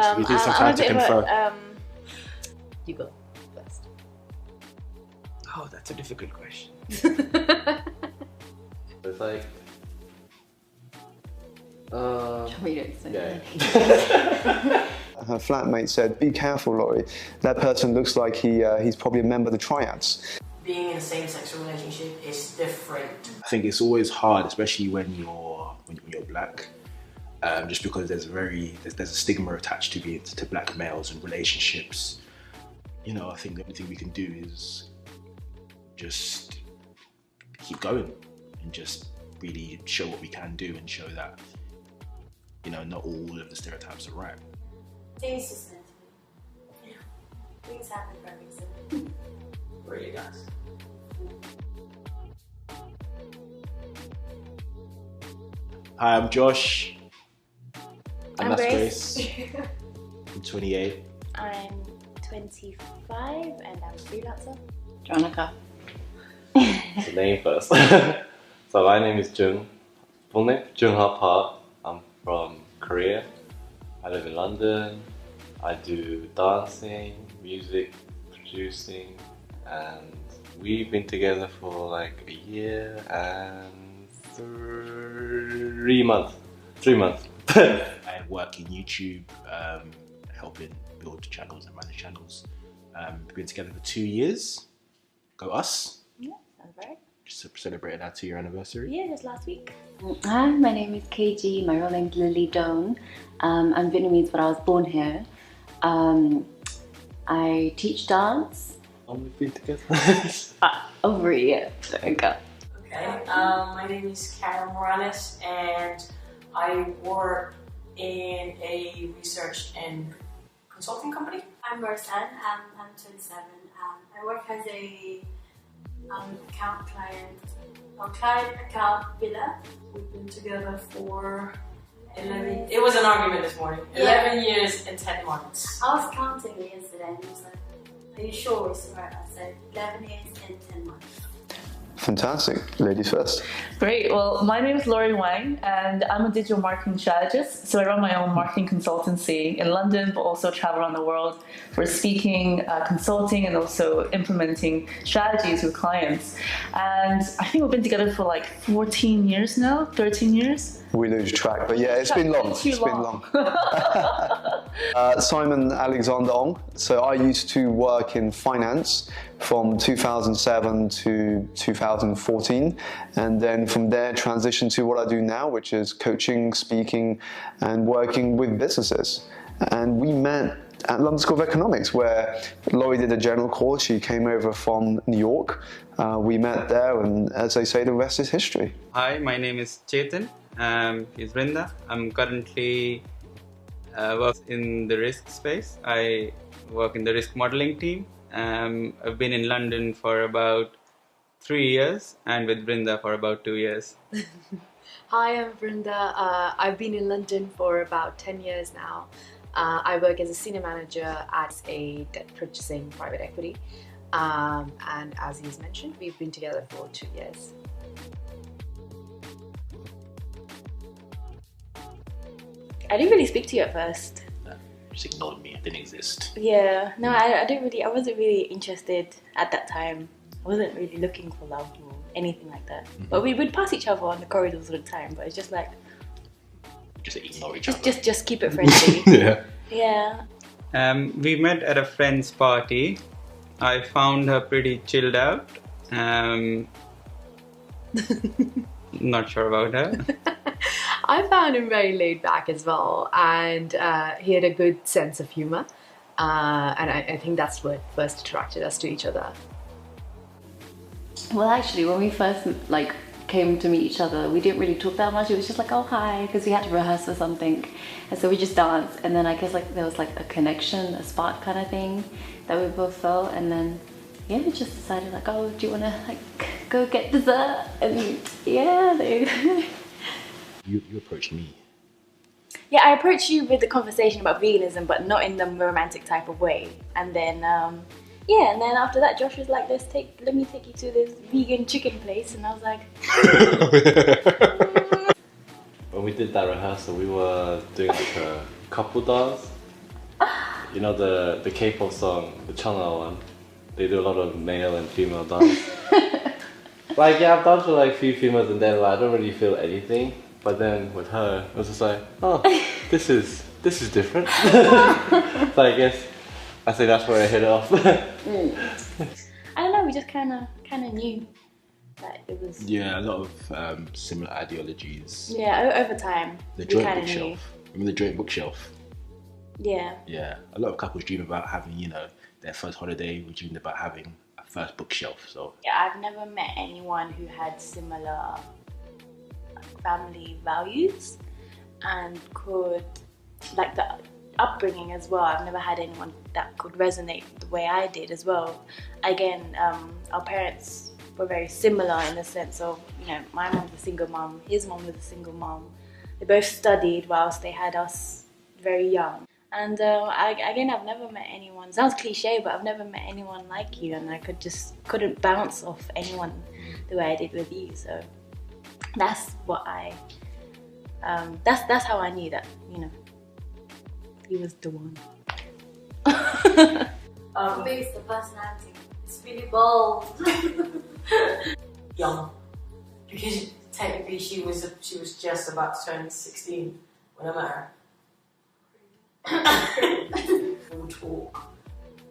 So we did some time to confer. You go first. Oh, that's a difficult question. It's like... yeah. Her flatmate said, "Be careful, Laurie. That person looks like he's probably a member of the triads." Being in a same-sex relationship is different. I think it's always hard, especially when you're black, just because there's a stigma attached to black males and relationships. You know, I think the only thing we can do is just keep going and just really show what we can do and show that, you know, not all of the stereotypes are right. Things just meant to be. Yeah. Things happen for a reason. Really does. Hi, I'm Josh. I'm that's Grace. I'm 28. I'm 25 and I'm a freelancer. Jonica. The name first. So my name is Joong. Full name? Joong Ha. I'm from Korea. I live in London. I do dancing, music, producing, and we've been together for like a year and 3 months. 3 months. I work in YouTube, helping build channels and manage channels. We've been together for 2 years. Go us. Yeah, sounds right. Just celebrating our 2-year anniversary. Yeah, just last week. Hi, my name is KG. My real name is Lily Doan. I'm Vietnamese, but I was born here. I teach dance. We've been together. Over a year. There we go. Okay, my name is Caryl Roseann and I work in a research and consulting company. I'm Roseann. I'm 27. I work as a client account biller. We've been together for 11. It was an argument this morning. 11 years and 10 months. I was counting it yesterday and he was like, "Are you sure it's right?" I said 11 years and 10 months. Fantastic. Ladies first. Great. Well, my name is Laurie Wang and I'm a digital marketing strategist. So I run my own marketing consultancy in London, but also travel around the world for speaking, consulting, and also implementing strategies with clients. And I think we've been together for like 14 years now, 13 years. We lose track, but yeah, it's been long. It's been long. Simon Alexander Ong. So I used to work in finance from 2007 to 2014, and then from there transitioned to what I do now, which is coaching, speaking, and working with businesses. And we met at London School of Economics, where Laurie did a general course. She came over from New York. We met there, and as they say, the rest is history. Hi, my name is Chetan. He's Vrinda. I'm currently work in the risk space. I work in the risk modeling team. I've been in London for about 3 years and with Vrinda for about 2 years. Hi, I'm Vrinda. I've been in London for about 10 years now. I work as a senior manager at a debt purchasing private equity. And as he's mentioned, we've been together for 2 years. I didn't really speak to you at first. Just ignored me. I didn't exist. Yeah, no, I wasn't really interested at that time. I wasn't really looking for love or anything like that. Mm-hmm. But we would pass each other on the corridors all the time. But it's just like, just ignore each other. Just keep it friendly. Yeah. Yeah. We met at a friend's party. I found her pretty chilled out. Not sure about her. I found him very laid back as well, and he had a good sense of humor, and I think that's what first attracted us to each other. Well, actually, when we first came to meet each other, we didn't really talk that much. It was just like, oh hi, because we had to rehearse or something, and so we just danced. And then I guess there was a connection, a spark kind of thing that we both felt, and then yeah, we just decided oh, do you want to go get dessert? And yeah, You approached me. Yeah, I approached you with the conversation about veganism, but not in the romantic type of way. And then, yeah, and then after that, Josh was like, let me take you to this vegan chicken place. And I was like... When we did that rehearsal, we were doing a couple dance. You know the K-pop song, the Channel one. They do a lot of male and female dance. Like yeah, I've danced with like a few females and then like, I don't really feel anything. But then with her, it was just like, oh, this is different. So I guess I say that's where I hit it off. I don't know. We just kind of knew that it was. Yeah, a lot of similar ideologies. Yeah, over time. The joint bookshelf. Remember the joint bookshelf? Yeah. Yeah, a lot of couples dream about having, you know, their first holiday. We dreamed about having a first bookshelf. So yeah, I've never met anyone who had similar family values and could, like the upbringing as well. I've never had anyone that could resonate the way I did as well. Again, our parents were very similar in the sense of, you know, my mom was a single mom, his mom was a single mom. They both studied whilst they had us very young. And again, I've never met anyone, sounds cliche, but I've never met anyone like you, and I couldn't bounce off anyone the way I did with you. So that's what that's how I knew that, you know, he was the one. For me, it's the personality. It's really bold. Young, because technically she was just about to turn 16 when I met her. We would talk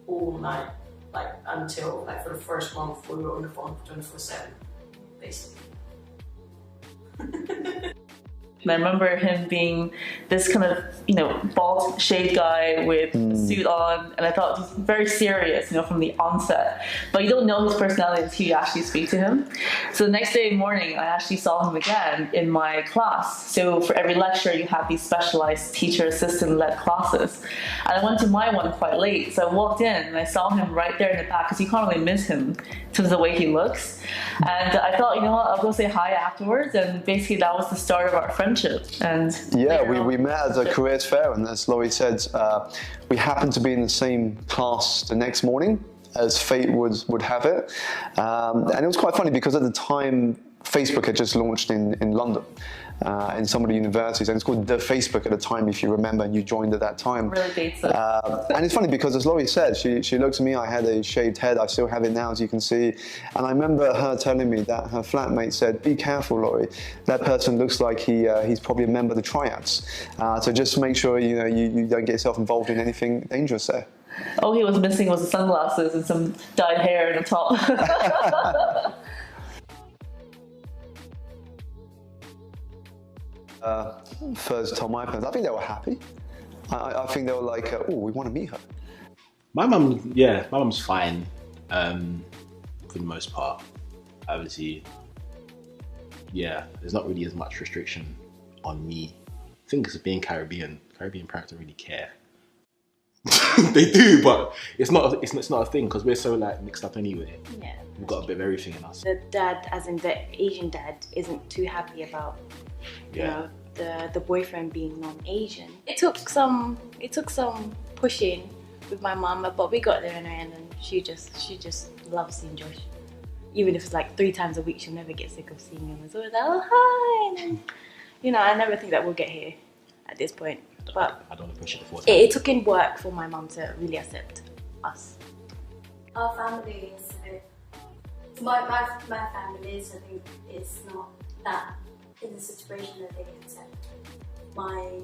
all night, like until like for the first month we were on the phone 24/7, basically. And I remember him being this kind of, you know, bald shaved guy with a suit on, and I thought it was very serious, you know, from the onset. But you don't know his personality until you actually speak to him. So the next day morning, I actually saw him again in my class. So for every lecture, you have these specialized teacher assistant-led classes. And I went to my one quite late, so I walked in and I saw him right there in the back, because you can't really miss him in terms of the way he looks. And I thought, you know what, I'll go say hi afterwards, and basically that was the start of our friendship. And yeah, we met at a careers fair, and as Laurie said, we happened to be in the same class the next morning, as fate would have it. And it was quite funny because at the time, Facebook had just launched in London. In some of the universities, and it's called The Facebook at the time, if you remember, and you joined at that time. Really dates it. And it's funny because, as Laurie said, she looked at me, I had a shaved head, I still have it now, as you can see, and I remember her telling me that her flatmate said, be careful, Laurie, that person looks like he's probably a member of the triads, so just make sure you don't get yourself involved in anything dangerous there. All he was missing was the sunglasses and some dyed hair in the top. First told my parents, I think they were happy. I think they were like, oh, we want to meet her. my mum's fine for the most part. Obviously, yeah, there's not really as much restriction on me. I think it's being Caribbean parents don't really care. They do, but it's not a thing because we're so like mixed up anyway. Yeah. We've got a bit of everything in us. The dad, as in the Asian dad, isn't too happy about, you know, the boyfriend being non-Asian. It took some pushing with my mum, but we got there in the end, and she just loves seeing Josh. Even if it's like 3 times a week, she'll never get sick of seeing him. So it's like, oh hi, and then, you know, I never think that we'll get here at this point. But I don't want to push it to 4 times. it took in work for my mum to really accept us. Our family is my family is, I think, it's not that in the situation that they can accept my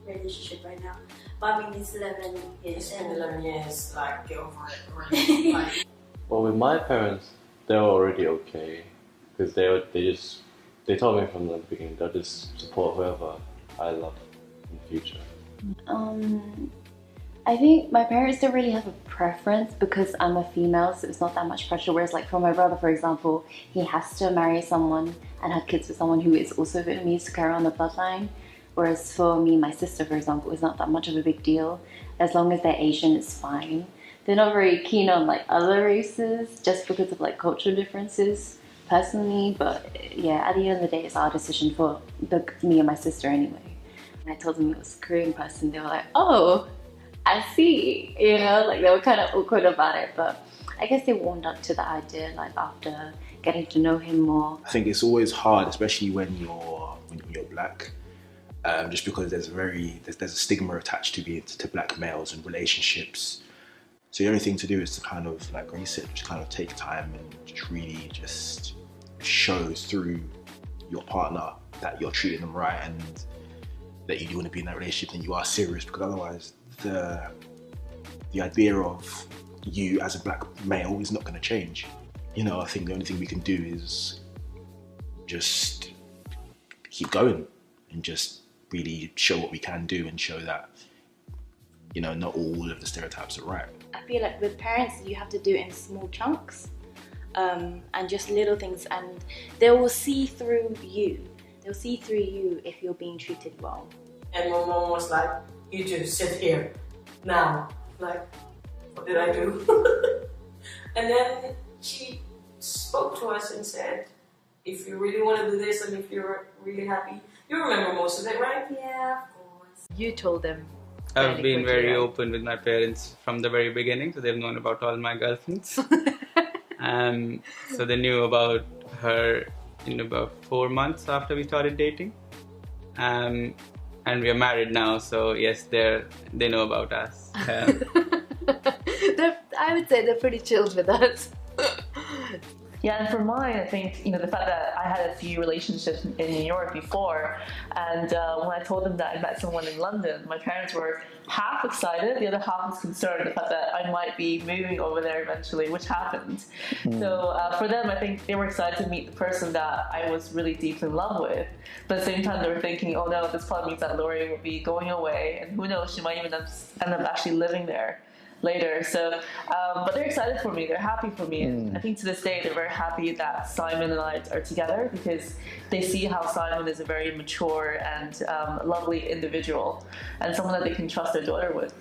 relationship right now. But I mean, it's 11 years. It's been 11 years, like, get over it already. Like, Well, with my parents, they were already okay, because they told me from the beginning they'll just support whoever I love in the future. I think my parents don't really have a preference because I'm a female, so it's not that much pressure. Whereas like for my brother, for example, he has to marry someone and have kids with someone who is also Vietnamese to carry on the bloodline. Whereas for me, my sister, for example, it's not that much of a big deal. As long as they're Asian, it's fine. They're not very keen on like other races just because of like cultural differences personally. But yeah, at the end of the day, it's our decision for me and my sister anyway. And I told them it was a Korean person, they were like, oh, I see, you know, like they were kind of awkward about it, but I guess they warmed up to the idea, like after getting to know him more. I think it's always hard, especially when you're black. just because there's a stigma attached to black males and relationships. So the only thing to do is to kind of, like you said, just kind of take time and just really just show through your partner that you're treating them right and that you do want to be in that relationship and you are serious, because otherwise the idea of you as a black male is not going to change. You know, I think the only thing we can do is just keep going and just really show what we can do and show that, you know, not all of the stereotypes are right. I feel like with parents, you have to do it in small chunks and just little things, and they will see through you. They'll see through you if you're being treated well. And my mom was like, you just sit here now. Like, what did I do? And then she spoke to us and said, if you really want to do this and if you're really happy, you remember most of it, right? Yeah, of course. You told them. I've been very open with my parents from the very beginning, so they've known about all my girlfriends. So they knew about her in about 4 months after we started dating. And we are married now, so yes, they know about us. I would say they're pretty chilled with us. Yeah, and for mine, I think, you know, the fact that I had a few relationships in New York before, and when I told them that I met someone in London, my parents were half excited, the other half was concerned the fact that I might be moving over there eventually, which happened. So for them, I think they were excited to meet the person that I was really deeply in love with, but at the same time they were thinking, oh no, this probably means that Laurie will be going away, and who knows, she might even end up actually living there later. So but they're excited for me, they're happy for me, and I think to this day they're very happy that Simon and I are together, because they see how Simon is a very mature and lovely individual and someone that they can trust their daughter with.